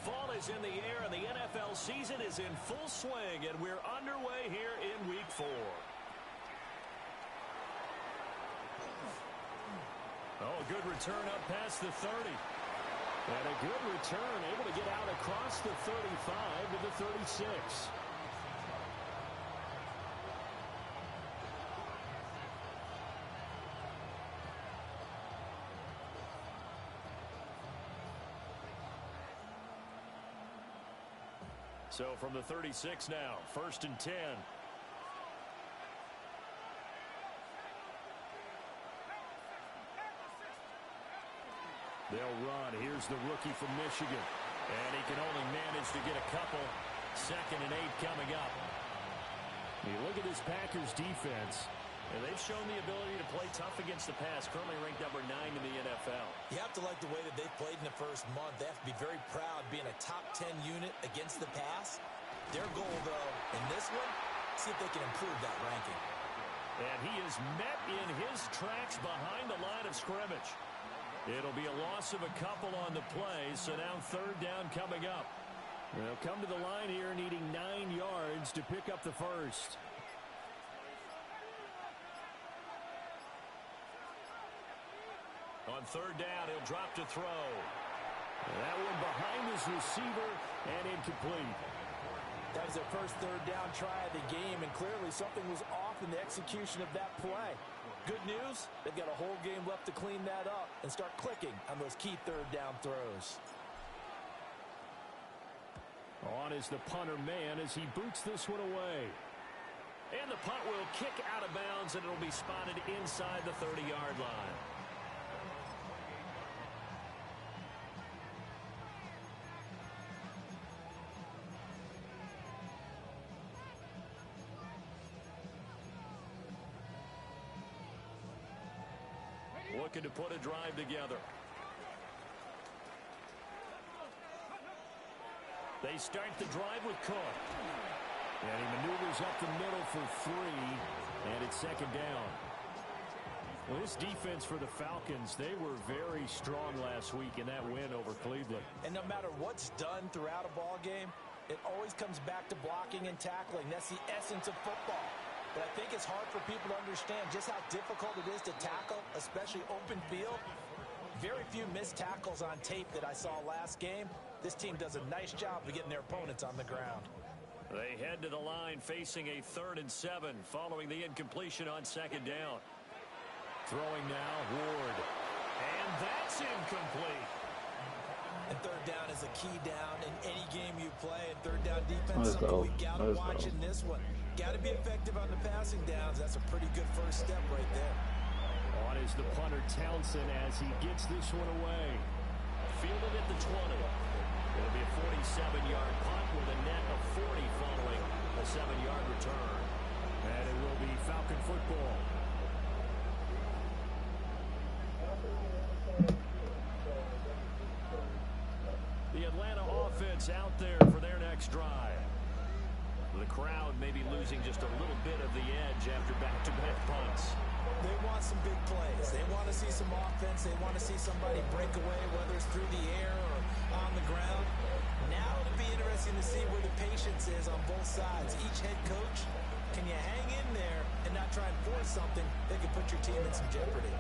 Fall is in the air, and the NFL season is in full swing, and we're underway here in Week 4. Oh, a good return up past the 30. And a good return, able to get out across the 35 to the 36. So from the 36 now, 1st and 10. They'll run. Here's the rookie from Michigan. And he can only manage to get a couple. 2nd and 8 coming up. You look at this Packers defense, and they've shown the ability to play tough against the pass. Currently ranked number 9 in the NFL. You have to like the way that they've played in the first month. They have to be very proud being a top 10 unit against the pass. Their goal, though, in this one, see if they can improve that ranking. And he is met in his tracks behind the line of scrimmage. It'll be a loss of a couple on the play, so now 3rd down coming up. They'll come to the line here needing 9 yards to pick up the first. On 3rd down, he'll drop to throw. That one behind his receiver and incomplete. That was their first 3rd down try of the game, and clearly something was off in the execution of that play. Good news, they've got a whole game left to clean that up and start clicking on those key 3rd down throws. On is the punter man as he boots this one away. And the punt will kick out of bounds, and it'll be spotted inside the 30-yard line. Looking to put a drive together. They start the drive with Cook. And he maneuvers up the middle for 3. And it's 2nd down. Well, this defense for the Falcons, they were very strong last week in that win over Cleveland. And no matter what's done throughout a ball game, it always comes back to blocking and tackling. That's the essence of football. But I think it's hard for people to understand just how difficult it is to tackle, especially open field. Very few missed tackles on tape that I saw last game. This team does a nice job of getting their opponents on the ground. They head to the line facing a 3rd and 7 following the incompletion on 2nd down. Throwing now, Ward. And that's incomplete. And 3rd down is a key down in any game you play. And 3rd down defense, something we got to watch in this one. Got to be effective on the passing downs. That's a pretty good first step right there. On is the punter Townsend as he gets this one away. Fielded at the 20. It'll be a 47-yard punt with a net of 40 following a 7-yard return. And it will be Falcon football. The Atlanta offense out there for their next drive. The crowd may be losing just a little bit of the edge after back-to-back punts. They want some big plays. They want to see some offense. They want to see somebody break away, whether it's through the air or on the ground. Now it'll be interesting to see where the patience is on both sides. Each head coach, can you hang in there and not try and force something that could put your team in some jeopardy?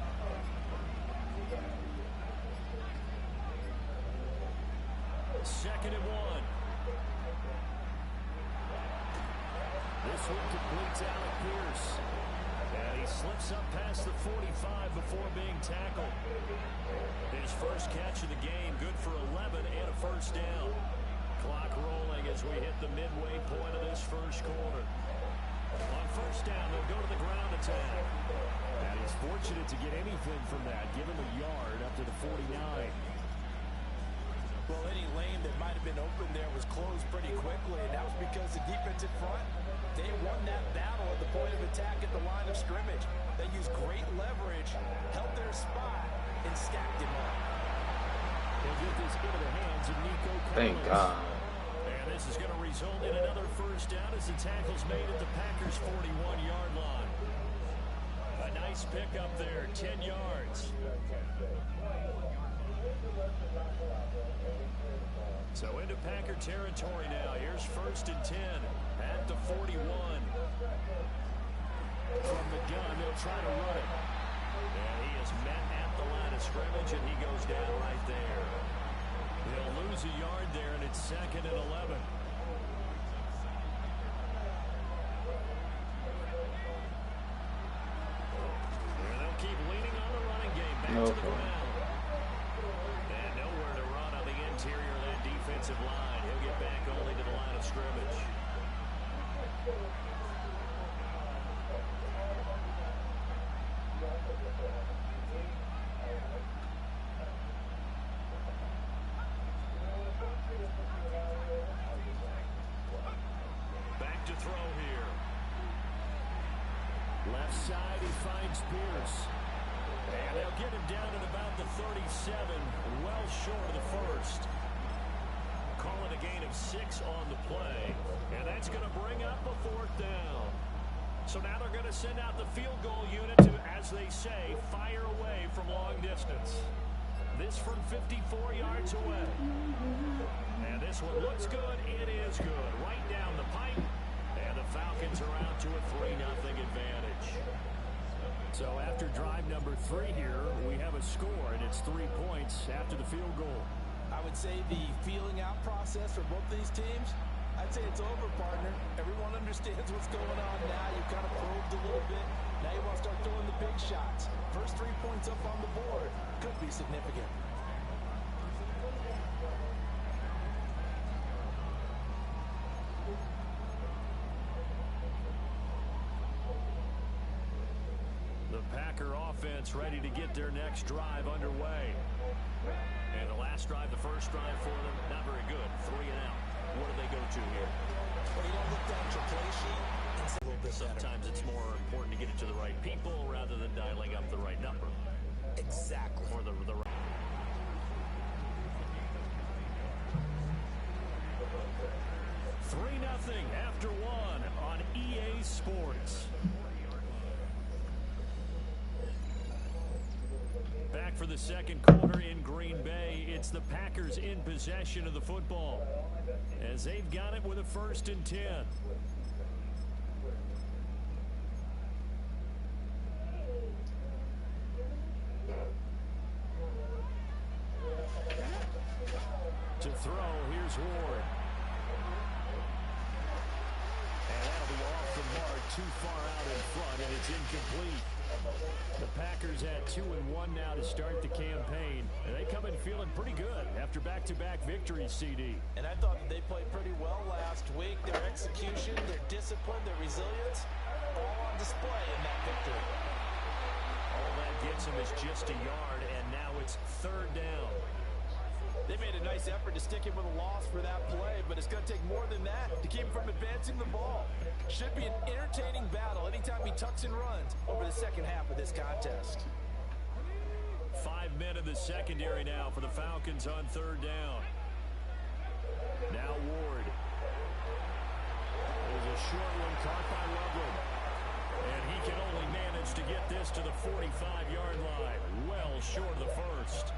Second and 1. This one completes Alec Pierce. And he slips up past the 45 before being tackled. His first catch of the game, good for 11 and a 1st down. Clock rolling as we hit the midway point of this first quarter. On 1st down, they'll go to the ground attack. And he's fortunate to get anything from that. Give him a yard up to the 49. Well, any lane that might have been open there was closed pretty quickly, and that was because the defensive front, they won that battle at the point of attack at the line of scrimmage. They used great leverage, held their spot, and stacked him up. He'll get this into the hands of Nico Collins. Thank God. And this is going to result in another 1st down as the tackle's made at the Packers' 41-yard line. A nice pickup there, 10 yards. So into Packer territory now. Here's 1st and 10 at the 41. From the gun, they'll try to run it. And he is met at the line of scrimmage, and he goes down right there. They'll lose a yard there, and it's 2nd and 11. And they'll keep leaning on the running game. Back to the ground. And nowhere to run on the interior of that defensive line. He'll get back only to the line of scrimmage. Back to throw here. Left side, he finds Pierce. And they'll get him down at about the 37, well short of the first. Calling a gain of 6 on the play. And that's going to bring up a 4th down. So now they're going to send out the field goal unit to, as they say, fire away from long distance. This from 54 yards away. And this one looks good. It is good. Right down the pipe. And the Falcons are out to a 3-0 advantage. So after drive number 3 here, we have a score, and it's 3 points after the field goal. I would say the feeling out process for both these teams, I'd say it's over, partner. Everyone understands what's going on now. You kind of probed a little bit. Now you want to start throwing the big shots. First 3 points up on the board could be significant. The Packer offense ready to get their next drive underway. And the last drive, the first drive for them, not very good. 3 and out. What do they go to here? Well, you don't look down at your play sheet and say a little bit Sometimes it's more important to get it to the right people rather than dialing up the right number. Exactly. Or the right. Three nothing after 1 on EA Sports. Back for the second quarter in Green Bay. It's the Packers in possession of the football as they've got it with a 1st and 10. To throw, here's Ward. And that'll be off the mark, too far out in front, and it's incomplete. The Packers at 2-1 now to start the campaign, and they come in feeling pretty good after back-to-back victories, CD. And I thought that they played pretty well last week. Their execution, their discipline, their resilience, all on display in that victory. All that gets them is just a yard, and now it's 3rd down. They made a nice effort to stick him with a loss for that play, but it's going to take more than that to keep him from advancing the ball. Should be an entertaining battle anytime he tucks and runs over the second half of this contest. 5 men in the secondary now for the Falcons on 3rd down. Now Ward. There's a short one caught by Loveland. And he can only manage to get this to the 45-yard line. Well short of the first.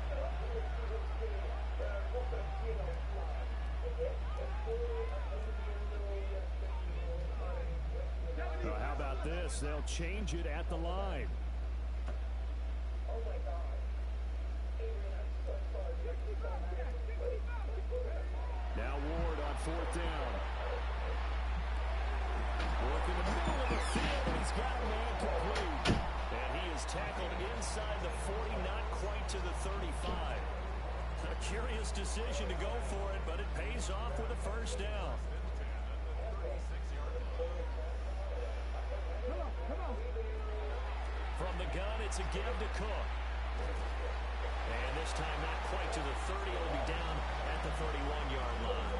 Well, how about this? They'll change it at the line. Now Ward on 4th down. Work in the middle of the field, and he's got a man complete. And he is tackled inside the 40, not quite to the 35. A curious decision to go for it, but it pays off with a 1st down. From the gun, it's a give to Cook. And this time not quite to the 30. It'll be down at the 31-yard line.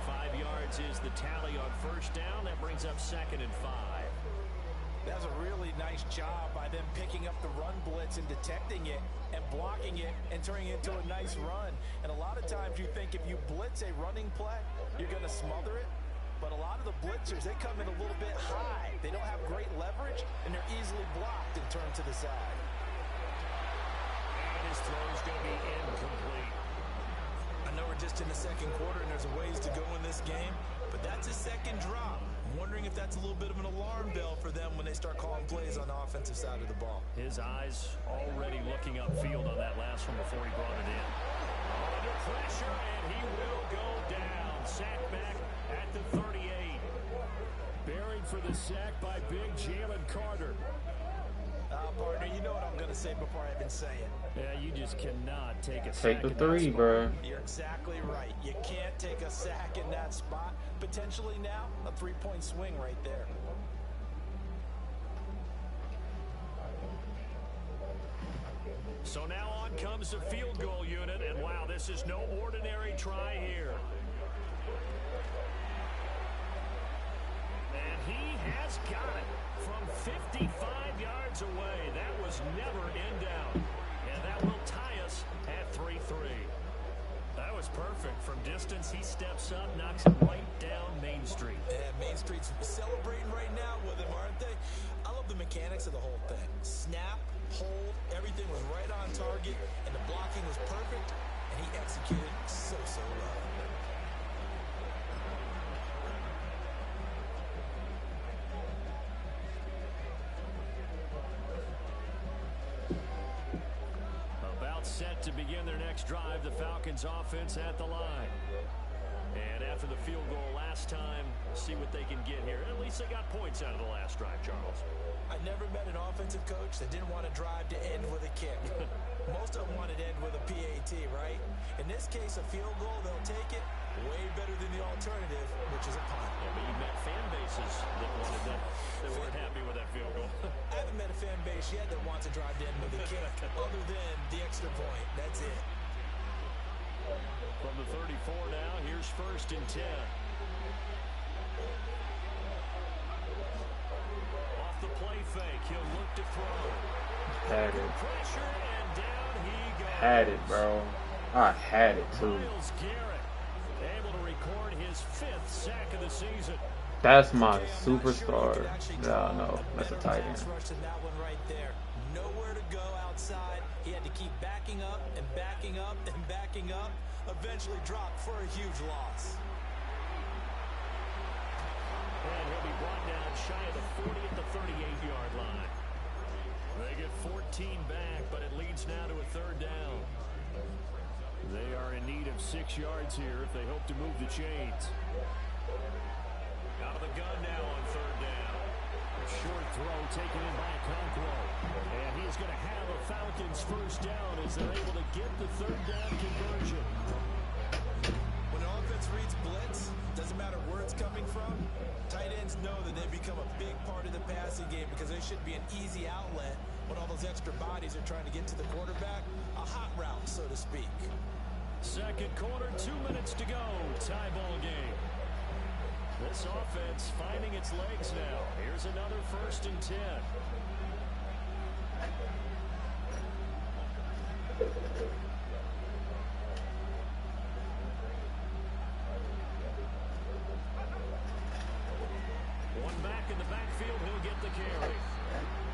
5 yards is the tally on 1st down. That brings up 2nd and 5. That was a really nice job by them picking up the run blitz and detecting it and blocking it and turning it into a nice run. And a lot of times you think if you blitz a running play, you're going to smother it. But a lot of the blitzers, they come in a little bit high. They don't have great leverage, and they're easily blocked and turned to the side. And his throw is going to be incomplete. I know we're just just in the second quarter, and there's a ways to go in this game. But that's his second drop. I'm wondering if that's a little bit of an alarm bell for them when they start calling plays on the offensive side of the ball. His eyes already looking upfield on that last one before he brought it in. Under pressure, and he will go down. Sacked back at the 38. Buried for the sack by big Jalen Carter. Partner, you know what I'm going to say before I even say it. Yeah, you just cannot take a sack. Take the three, bro. You're exactly right. You can't take a sack in that spot. Potentially now, a three-point swing right there. So now on comes the field goal unit, and wow, this is no ordinary try here. And he has got it from 55 yards away. That was never in doubt. And that will tie us at 3-3. That was perfect. From distance, he steps up, knocks it right down Main Street. Yeah, Main Street's celebrating right now with him, aren't they? I love the mechanics of the whole thing. Snap, hold, everything was right on target, and the blocking was perfect, and he executed so well. Set to begin their next drive, the Falcons offense at the line. And after the field goal last time, see what they can get here. At least they got points out of the last drive, Charles. I never met an offensive coach that didn't want to drive to end with a kick. Most of them wanted to end with a PAT, right? In this case, a field goal, they'll take it. Way better than the alternative, which is a punt. Yeah, but you met fan bases that wanted that, that weren't happy with that field goal. I haven't met a fan base yet that wants to drive to end with a kick, other than the extra point. That's it. From the 34 now, here's 1st and 10. Off the play fake, he'll look to throw. Had it. Pressure, and down he goes. Had it, bro. I had it too. Myles Garrett able to record his 5th sack of the season. That's my superstar. No, that's a tight end. That one right there. Nowhere to go outside. He had to keep backing up and backing up and backing up. Eventually dropped for a huge loss. And he'll be brought down shy of the 40 at the 38-yard line. They get 14 back, but it leads now to a 3rd down. They are in need of 6 yards here if they hope to move the chains. Out of the gun now on 3rd down. A short throw taken in by Conquo. And he's going to have a Falcons 1st down as they're able to get the 3rd down conversion. When an offense reads blitz, doesn't matter where it's coming from, tight ends know that they become a big part of the passing game because they should be an easy outlet when all those extra bodies are trying to get to the quarterback. A hot route, so to speak. Second quarter, 2 minutes to go. Tie ball game. This offense finding its legs now. Here's another 1st and 10. One back in the backfield, he'll get the carry.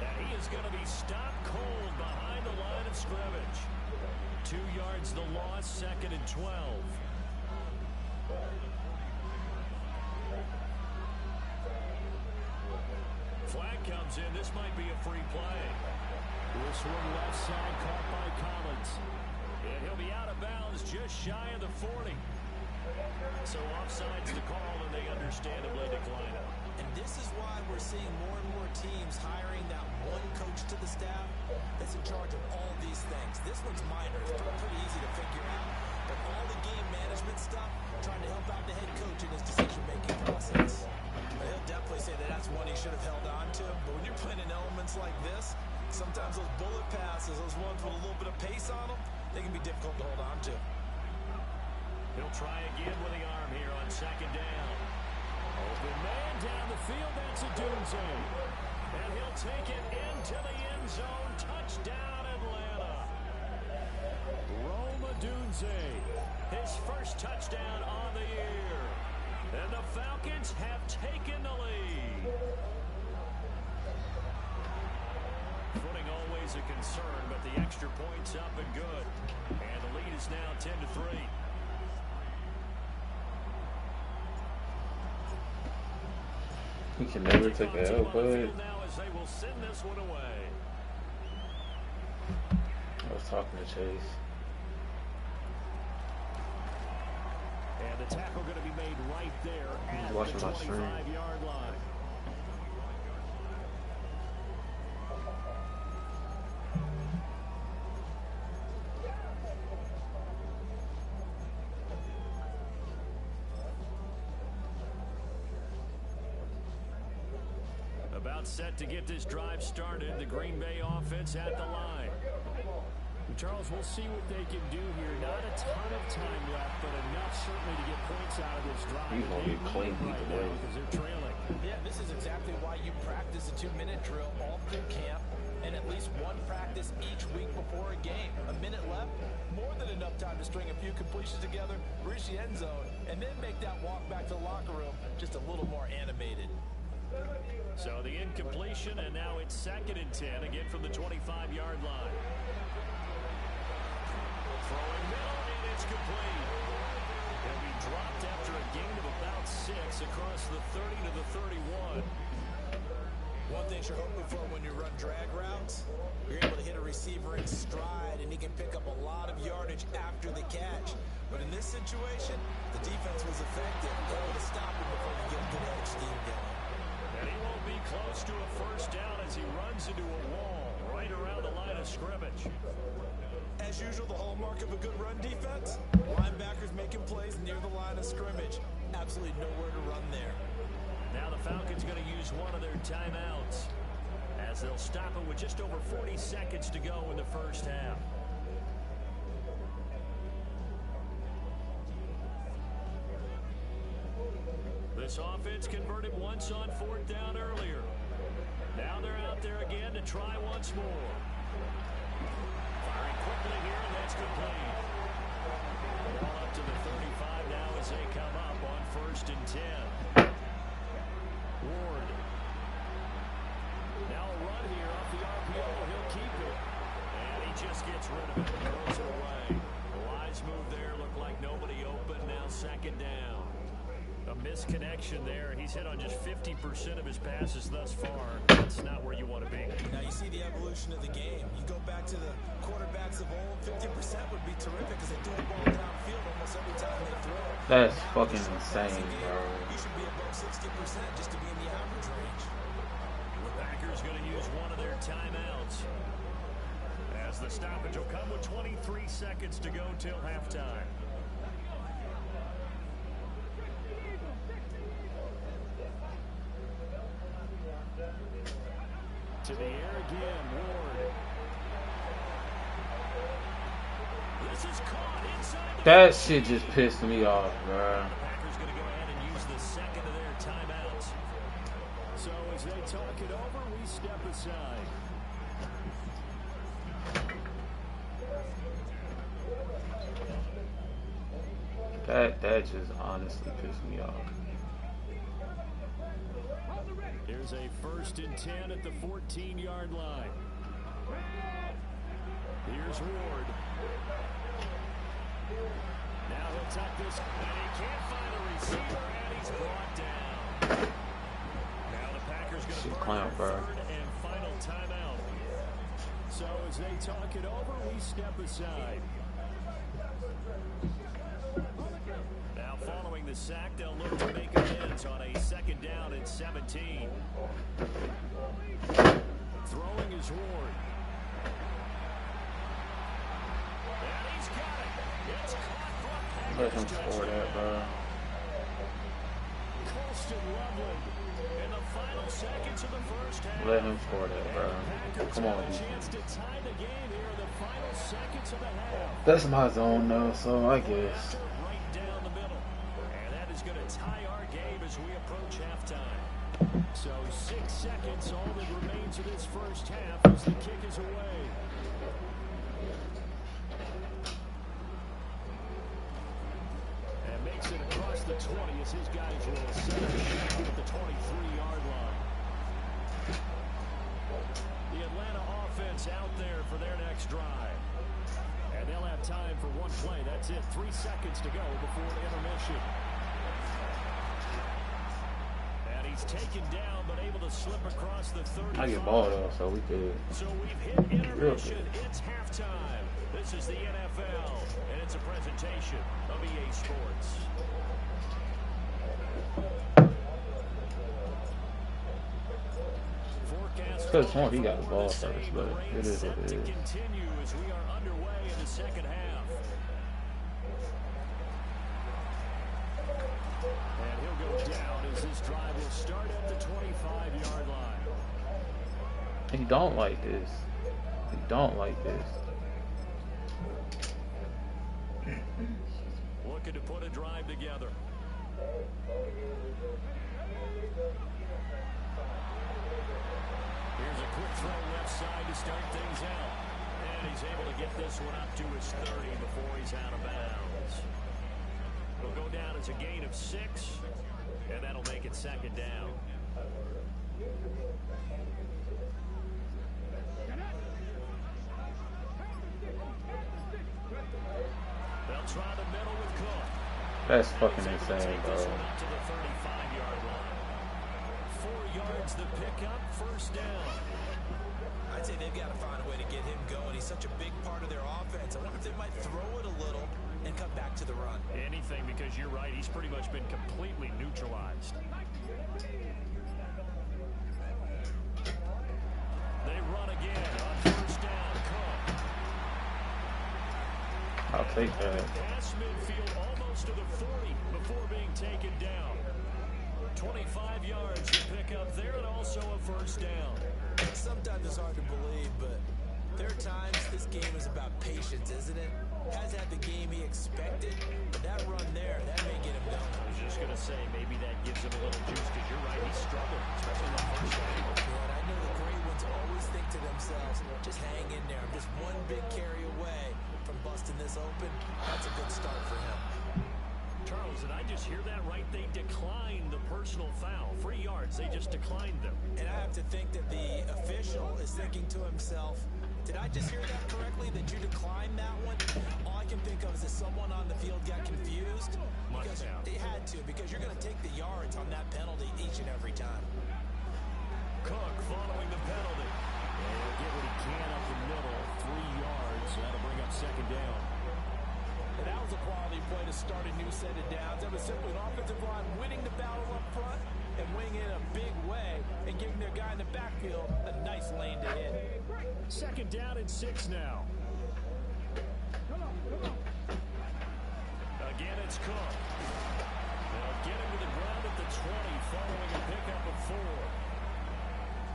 And he is going to be stopped cold behind the line of scrimmage. 2 yards the loss, 2nd and 12. Flag comes in. This might be a free play. This one left side caught by Collins. And he'll be out of bounds just shy of the 40. So offside's the call, and they understandably decline it. And this is why we're seeing more and more teams hiring that one coach to the staff that's in charge of all these things. This one's minor. It's pretty easy to figure out. But all the game management stuff, trying to help out the head coach in his decision-making process. But he'll definitely say that that's one he should have held on to. But when you're playing in elements like this, sometimes those bullet passes, those ones with a little bit of pace on them, they can be difficult to hold on to. He'll try again with the arm here on 2nd down. Open man down the field. That's a Dunze. And he'll take it into the end zone. Touchdown, Atlanta. Rome Odunze, his 1st touchdown on the year. And the Falcons have taken the lead. Footing always a concern, but the extra point's up and good. And the lead is now 10-3. He can never take a L, but I was talking to Chase. And the tackle going to be made right there at the 25-yard line. About set to get this drive started. The Green Bay offense at the line. Charles, we'll see what they can do here. Not a ton of time left, but enough certainly to get points out of this drive. He's going to get clean right now because they're trailing. Yeah, this is exactly why you practice a 2-minute drill all through camp and at least one practice each week before a game. A minute left, more than enough time to string a few completions together, reach the end zone, and then make that walk back to the locker room just a little more animated. So the incompletion, and now it's 2nd and 10, again from the 25-yard line. Throwing middle, and it's complete. He'll be dropped after a gain of about 6 across the 30 to the 31. One thing you're hoping for when you run drag routes, you're able to hit a receiver in stride, and he can pick up a lot of yardage after the catch. But in this situation, the defense was effective, able to stop him before he get a good edge scheme going. And he won't be close to a first down as he runs into a wall right around the line of scrimmage. As usual, the hallmark of a good run defense, linebackers making plays near the line of scrimmage. Absolutely nowhere to run there. Now the Falcons going to use one of their timeouts as they'll stop it with just over 40 seconds to go in the first half. This offense converted once on 4th down earlier. Now they're out there again to try once more. Firing quickly here, and that's complete. Ball up to the 35 now as they come up on 1st and 10. Ward. Now a run here off the RPO. He'll keep it. And he just gets rid of it and throws it away. The wise move there. Looked like nobody open. Now 2nd down. A misconnection there. He's hit on just 50% of his passes thus far. That's not where you want to be. Now you see the evolution of the game. You go back to the quarterbacks of old, 50% would be terrific because they throw the ball downfield almost every time they throw. That's fucking insane, bro. You should be above 60% just to be in the average range. The Packers going to use one of their timeouts as the stoppage will come with 23 seconds to go till halftime. To the air again, Ward. This is caught inside. That shit just pissed me off, bro. The Packers going to go ahead and use the 2nd of their timeouts. So as they talk it over, we step aside. That just honestly pissed me off. Here's a 1st and 10 at the 14-yard line. Here's Ward. Now he'll tuck this, and he can't find a receiver, and he's brought down. Now the Packers going to burn their 3rd and final timeout. So as they talk it over, we step aside. Now following the sack, they'll look to make amends on a 2nd down and 17. Throwing is Ward. And he's got it. It's caught for a Let him score that, bro. Colston Loveland in the final seconds of the first half. Let him score that, bro. Come on, a chance to tie the game here in the final seconds of the half. That's my zone, though, so I guess. Right down the middle. And that is going to tie our game as we approach halftime. So 6 seconds, all that remains of this first half as the kick is away. And makes it across the 20 as his guys will set a shot at the 23-yard line. The Atlanta offense out there for their next drive. And they'll have time for one play. That's it. 3 seconds to go before the intermission. And he he's taken down, but able to slip across the 35. I get ball though, so we could. So we've hit intermission. It's halftime. This is the NFL, and it's a presentation of EA Sports. Because he got the ball first, but it is what it is. Continue as we are underway in the second half. And he'll go down as this drive will start at the 25-yard line. He don't like this. He don't like this. Looking to put a drive together. Here's a quick throw left side to start things out. And he's able to get this one up to his 30 before he's out of bounds. It'll go down as a gain of 6, and that'll make it second down. They'll try the middle with Cook. That's fucking insane, bro. 4 yards the pickup, first down. I'd say they've got to find a way to get him going. He's such a big part of their offense. I wonder if they might throw it a little and come back to the run. Anything, because you're right. He's pretty much been completely neutralized. They run again on first down. Cook. I'll take that. Pass midfield almost to the 40 before being taken down. 25 yards to pick up there, and also a first down. Sometimes it's hard to believe, but there are times this game is about patience, isn't it? Has had the game he expected, but that run there, that may get him going. I was just going to say, maybe that gives him a little juice, because you're right, he's struggling, especially that first down. And I know the great ones always think to themselves, just hang in there. I'm just one big carry away from busting this open. That's a good start for him. Charles, did I just hear that right? They declined the personal foul. 3 yards, they just declined them. And I have to think that the official is thinking to himself, did I just hear that correctly, that you declined that one? All I can think of is that someone on the field got confused. Because they had to, because you're going to take the yards on that penalty each and every time. Cook following the penalty. And he'll get what he can up the middle. 3 yards. That'll bring up second down. And that was a quality play to start a new set of downs. That was simply an offensive line winning the battle up front and winning it in a big way and giving their guy in the backfield a nice lane to hit. Second down and 6 now. Again, it's Cook. They'll get him to the ground at the 20 following a pickup of 4.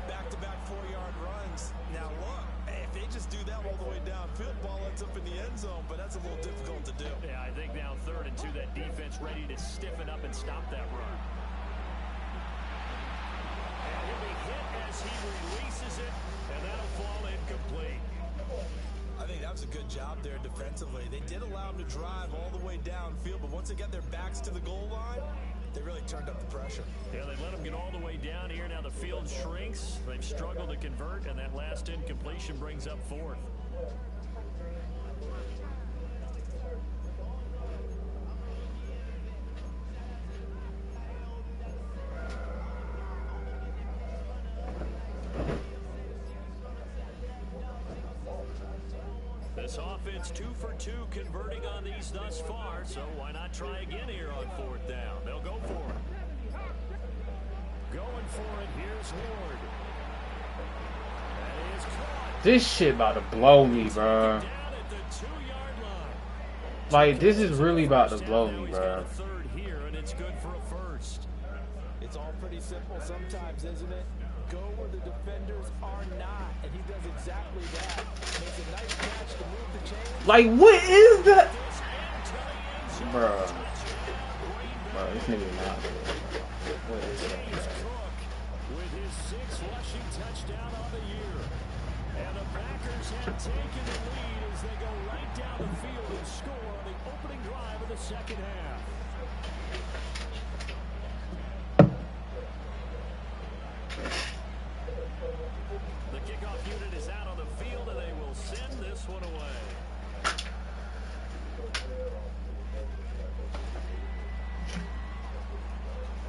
Back-to-back 4-yard runs. Now look, if they just do that all the way downfield, ball ends up in the end zone, but that's a little difficult to do. Yeah, I think now 3rd and 2, that defense ready to stiffen up and stop that run. And he'll be hit as he releases it, and that'll fall incomplete. I think that was a good job there defensively. They did allow him to drive all the way downfield, but once they got their backs to the goal line, they really turned up the pressure. Yeah, they let them get all the way down here. Now the field shrinks. They've struggled to convert, and that last incompletion brings up 4th. This offense 2 for 2 converting on these thus far, so why not try again here on 4th down? They'll go for it. Going for it, here's Ward. That is caught. This shit about to blow me, bro. Like, this is really about to blow me, bro. Here, and it's good for a first. It's all pretty simple sometimes, isn't it? Go where the defenders are not, and he does exactly that. Makes a nice catch to move the chains. Like, what is that? Bro, this nigga not good. What is that? With his 6th rushing touchdown on the year. And the Packers have taken the lead as they go right down the field and score on the opening drive of the second half. The kickoff unit is out on the field, and they will send this one away.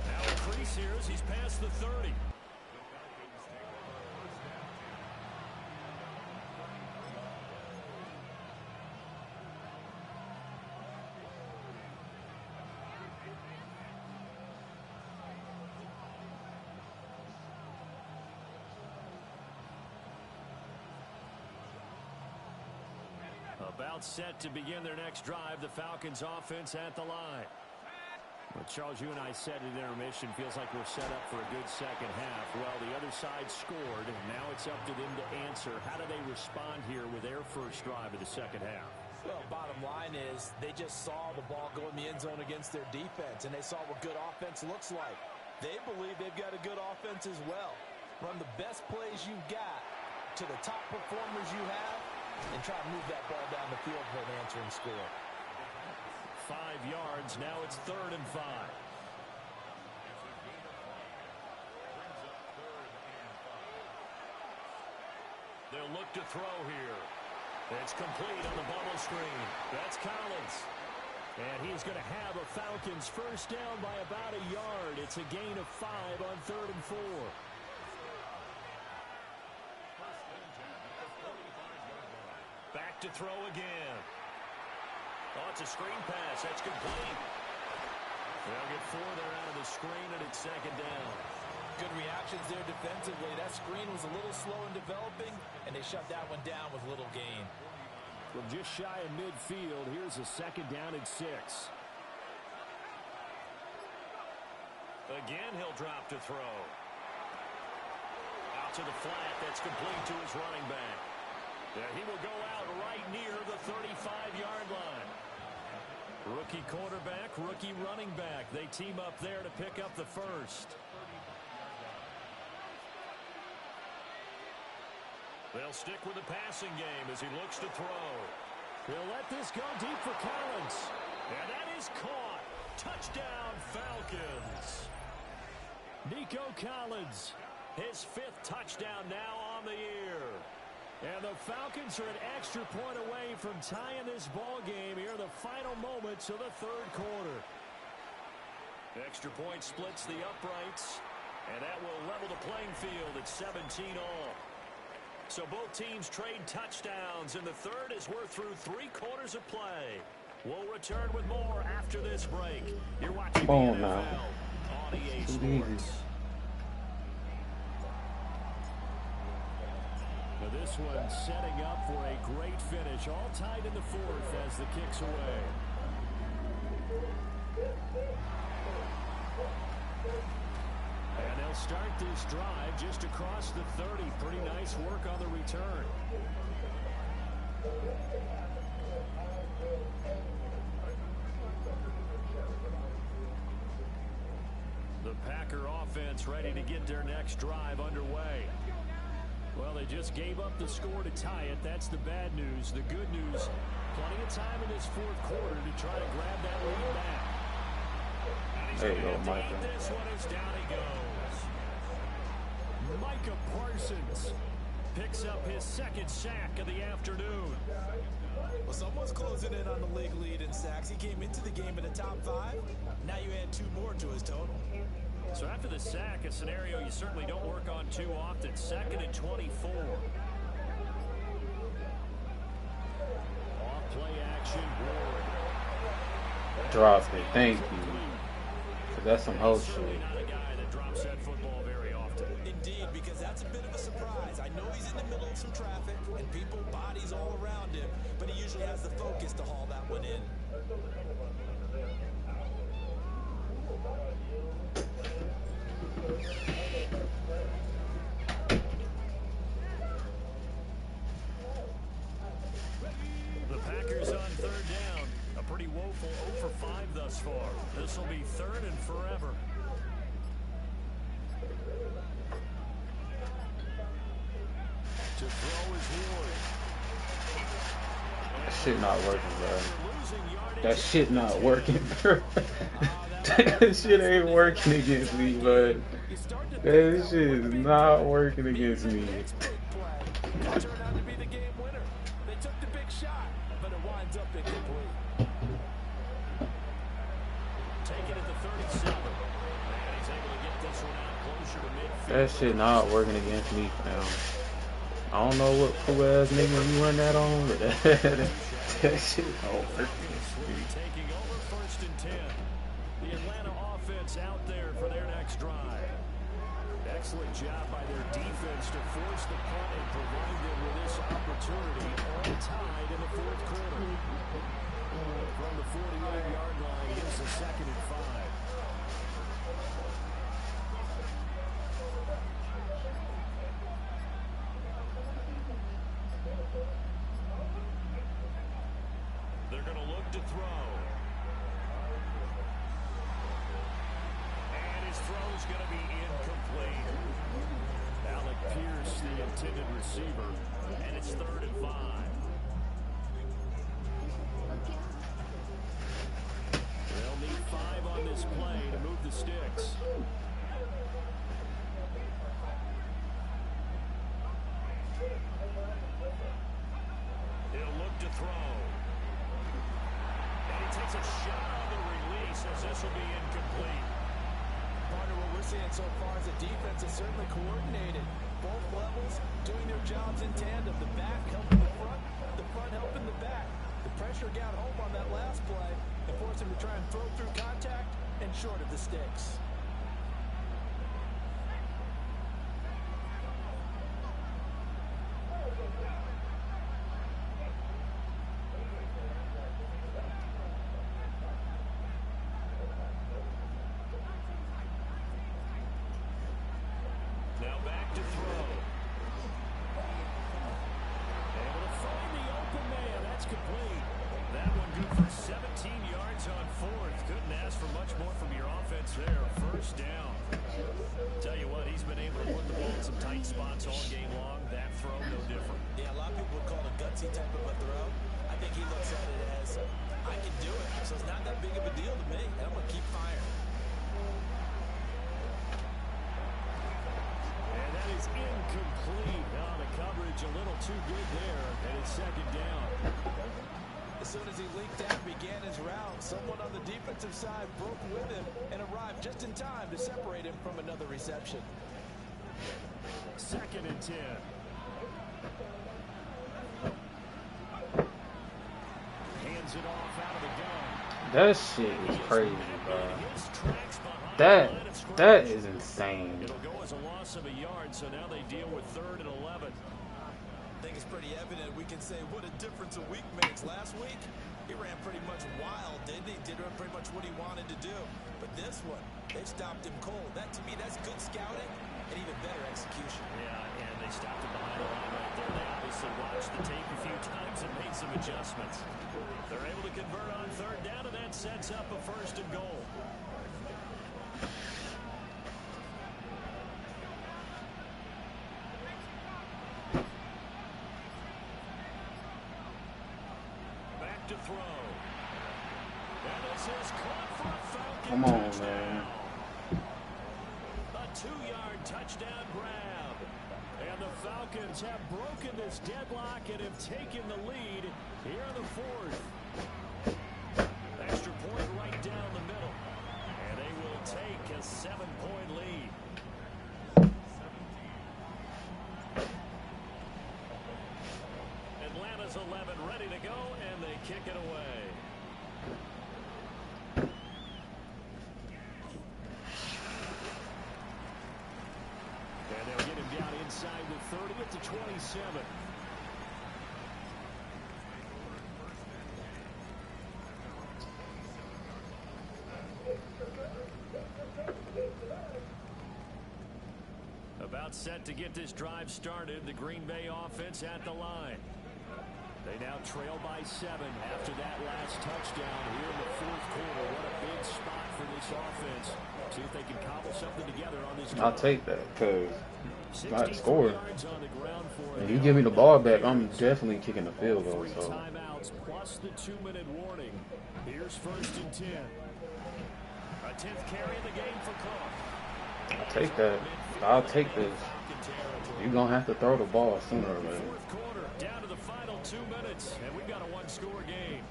Now a crease here as yards. He's past the 30. About set to begin their next drive. The Falcons offense at the line. Well, Charles, you and I said at intermission, feels like we're set up for a good second half. Well, the other side scored, and now it's up to them to answer. How do they respond here with their first drive of the second half? Well, bottom line is they just saw the ball go in the end zone against their defense, and they saw what good offense looks like. They believe they've got a good offense as well. Run the best plays you've got to the top performers you have, and try to move that ball down the field for an answering score. 5 yards. Now it's 3rd and 5. They'll look to throw here. It's complete on the bubble screen. That's Collins. And he's going to have a Falcons first down by about a yard. It's a gain of 5 on 3rd and 4. Back to throw again. Oh, it's a screen pass. That's complete. They'll get 4 there out of the screen, and it's 2nd down. Good reactions there defensively. That screen was a little slow in developing, and they shut that one down with little gain. From just shy of midfield, here's a 2nd down and 6. Again, he'll drop to throw. Out to the flat. That's complete to his running back. He will go out right near the 35-yard line. Rookie quarterback, rookie running back. They team up there to pick up the first. They'll stick with the passing game as he looks to throw. He'll let this go deep for Collins. And that is caught. Touchdown, Falcons. Nico Collins, his 5th touchdown now on the year. And the Falcons are an extra point away from tying this ball game here in the final moments of the 3rd quarter. Extra point splits the uprights, and that will level the playing field at 17 all. So both teams trade touchdowns, and the 3rd is worth through 3 quarters of play. We'll return with more after this break. You're watching the NFL on EA Sports. This one setting up for a great finish. All tied in the 4th as the kick's away. And they'll start this drive just across the 30. Pretty nice work on the return. The Packer offense ready to get their next drive underway. Well, they just gave up the score to tie it. That's the bad news. The good news, plenty of time in this 4th quarter to try to grab that lead back. There you go, Micah. This one is down he goes. Micah Parsons picks up his 2nd sack of the afternoon. Well, someone's closing in on the league lead in sacks. He came into the game in the top 5. Now you add 2 more to his total. So after the sack, a scenario you certainly don't work on too often. 2nd and 24. Off play action, Ward. Drop it. Thank you. That's some whole shit. Not a guy that drops that football very often. Indeed, because that's a bit of a surprise. I know he's in the middle of some traffic and people bodies all around him, but he usually has the focus to haul that one in. The Packers on 3rd down. A pretty woeful 0 for 5 thus far. This will be 3rd and forever. To throw is Ward. That shit not working, bro. That shit not working, bro. That shit ain't working against me, bud. That shit is not working against me. Turned out to be the game winner. They took the big shot, but it winds up incomplete. Take it at the 37. And he's able to get this one That shit not working against me, fam. I don't know what cool ass nigga you run that on, but that shit don't work against me. Taking over 1st and 10. The Atlanta offense out there for their next drive. Excellent job by their defense to force the punt and provide them with this opportunity, all tied in the 4th quarter. From the 48-yard line, here's the 2nd and 5. They're going to look to throw. And his throw's going to be incomplete. Alec Pierce, the intended receiver, and it's 3rd and 5. They'll need 5 on this play to move the sticks. He'll look to throw. And he takes a shot on the release as this will be incomplete. Partner, what we're seeing so far is the defense is certainly coordinated. Both levels doing their jobs in tandem. The back helping the front helping the back. The pressure got home on that last play and forced him to try and throw through contact and short of the sticks. Now back to throw. Able to find the open man. That's complete. That one good for 17 yards on 4th. Couldn't ask for much more from your offense there. 1st down. Tell you what, he's been able to put the ball in some tight spots all game long. That throw, no different. Yeah, a lot of people would call it a gutsy type of a throw. I think he looks at it as, I can do it, so it's not that big of a deal to me, and I'm going to keep firing. And that is incomplete. Now the coverage a little too good there, and it's 2nd down. As soon as he leaked out, began his route, someone on the defensive side broke with him and arrived just in time to separate him from another reception. 2nd and 10. Hands it off out of the gun. That shit is crazy, bro. That is insane. It'll go as a loss of a yard, so now they deal with 3rd and 11. I think it's pretty evident. We can say what a difference a week makes. Last week, he ran pretty much wild, didn't he? Did pretty much what he wanted to do. But this one, they stopped him cold. That, to me, that's good scouting and even better execution. Yeah, and they stopped him behind the line right there. They obviously watched the tape a few times and made some adjustments. They're able to convert on 3rd down, and that sets up a 1st and goal. To throw. And this is caught for a Falcon. Come on, touchdown. man. A 2-yard touchdown grab. And the Falcons have broken this deadlock and have taken the lead here in the 4th. Extra point right down the middle. And they will take a 7-point lead. Atlanta's 11 ready to go, and they kick it away. And they'll get him down inside the 30 at the 27. About set to get this drive started. The Green Bay offense at the line. They now trail by 7 after that last touchdown here in the 4th quarter. What a big spot for this offense. See if they can cobble something together on this. I'll take that because I scored. If you give me the ball back, I'm definitely kicking the field goal. So. Timeouts plus the 2-minute warning. Here's 1st and 10. A 10th carry in the game for Cook. I'll take that. I'll take this. You're going to have to throw the ball sooner or later. Down to the final 2 minutes, and we've got a 1-score game.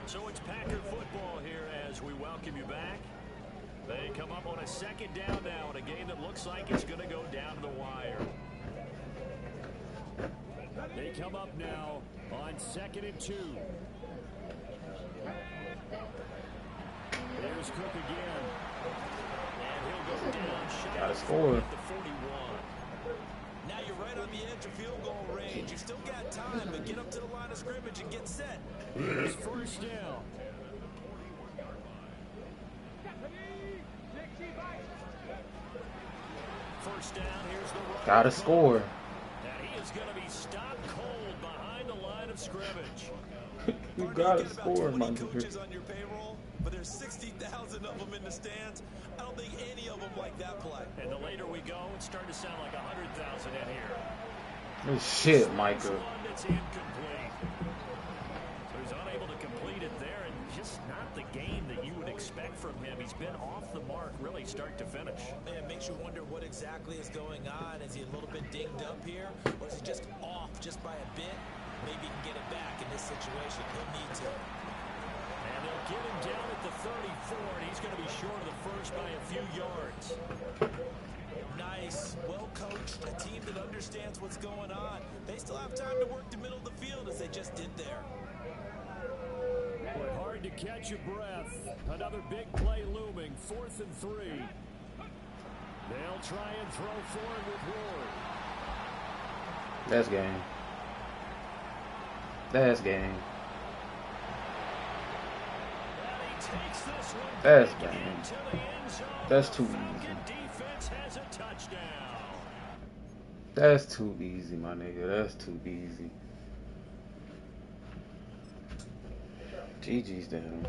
So it's Packer football here as we welcome you back. They come up on a second down now in a game that looks like it's going to go down to the wire. They come up now on 2nd and 2. There's Cook again. And he'll go down shy. Gotta score. At the 41. Now you're right on the edge of field goal range. You still got time, but get up to the line of scrimmage and get set. Here's first down. First down, here's the run. Gotta score. And he is going to be stopped cold behind the line of scrimmage. You gotta score, my coaches nigga. on your payroll, but there's 60,000 of them in the stands. I don't think any of them like that play. And the later we go, it's starting to sound like 100,000 in here. Good shit, Micah. One that's incomplete. So he's unable to complete it there, and just not the game that you would expect from him. He's been off the mark, really, start to finish. It makes you wonder what exactly is going on. Is he a little bit dinged up here, or is he just off just by a bit? Maybe he can get it back in this situation. He'll need to. And they'll get him down at the 34, and he's going to be short of the first by a few yards. Nice, well coached, a team that understands what's going on. They still have time to work the middle of the field as they just did there. We're hard to catch your breath. Another big play looming, 4th and 3. They'll try and throw forward with Ward. That's game. That's game. And he takes this one That's back game. into the end zone. That's too Falcon easy. defense has a touchdown. That's too easy, my nigga. That's too easy. GG's down.